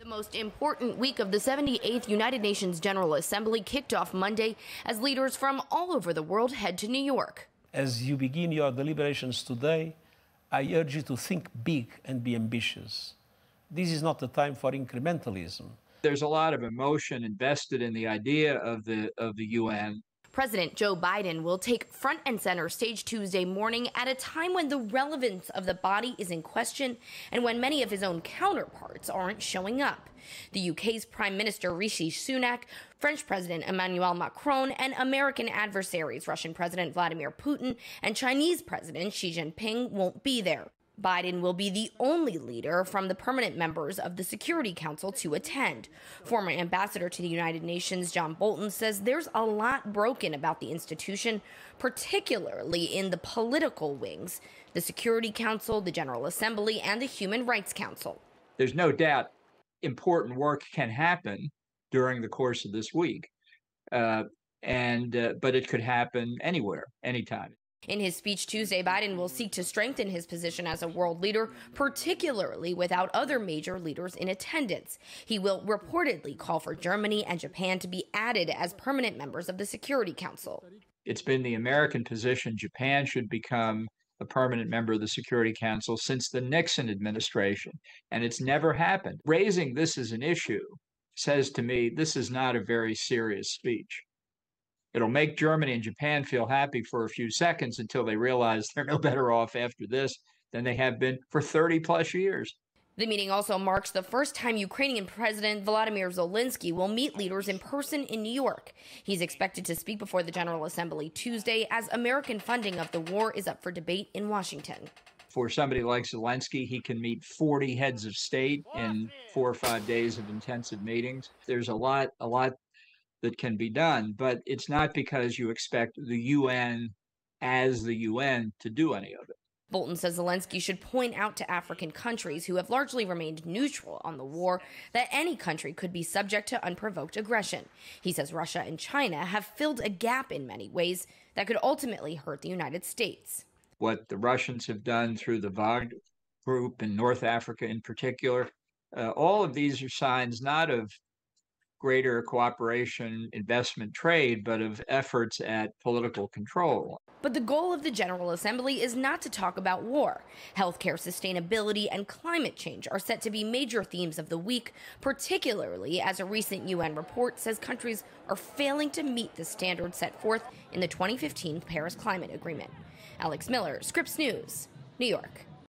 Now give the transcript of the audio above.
The most important week of the 78th United Nations General Assembly kicked off Monday as leaders from all over the world head to New York. As you begin your deliberations today, I urge you to think big and be ambitious. This is not the time for incrementalism. There's a lot of emotion invested in the idea of the UN. President Joe Biden will take front and center stage Tuesday morning at a time when the relevance of the body is in question and when many of his own counterparts aren't showing up. The UK's Prime Minister Rishi Sunak, French President Emmanuel Macron, and American adversaries Russian President Vladimir Putin and Chinese President Xi Jinping won't be there. Biden will be the only leader from the permanent members of the Security Council to attend. Former ambassador to the United Nations John Bolton says there's a lot broken about the institution, particularly in the political wings, the Security Council, the General Assembly, and the Human Rights Council. There's no doubt important work can happen during the course of this week, but it could happen anywhere, anytime. In his speech Tuesday, Biden will seek to strengthen his position as a world leader, particularly without other major leaders in attendance. He will reportedly call for Germany and Japan to be added as permanent members of the Security Council. It's been the American position Japan should become a permanent member of the Security Council since the Nixon administration, and it's never happened. Raising this as an issue says to me this is not a very serious speech. It'll make Germany and Japan feel happy for a few seconds until they realize they're no better off after this than they have been for 30 plus years. The meeting also marks the first time Ukrainian President Volodymyr Zelensky will meet leaders in person in New York. He's expected to speak before the General Assembly Tuesday as American funding of the war is up for debate in Washington. For somebody like Zelensky, he can meet 40 heads of state in 4 or 5 days of intensive meetings. There's a lot that can be done, but it's not because you expect the UN as the UN to do any of it. Bolton says Zelensky should point out to African countries who have largely remained neutral on the war that any country could be subject to unprovoked aggression. He says Russia and China have filled a gap in many ways that could ultimately hurt the United States. What the Russians have done through the Wagner Group in North Africa in particular, all of these are signs not of greater cooperation, investment, trade, but of efforts at political control. But the goal of the General Assembly is not to talk about war. Healthcare sustainability and climate change are set to be major themes of the week, particularly as a recent UN report says countries are failing to meet the standards set forth in the 2015 Paris Climate Agreement. Alex Miller, Scripps News, New York.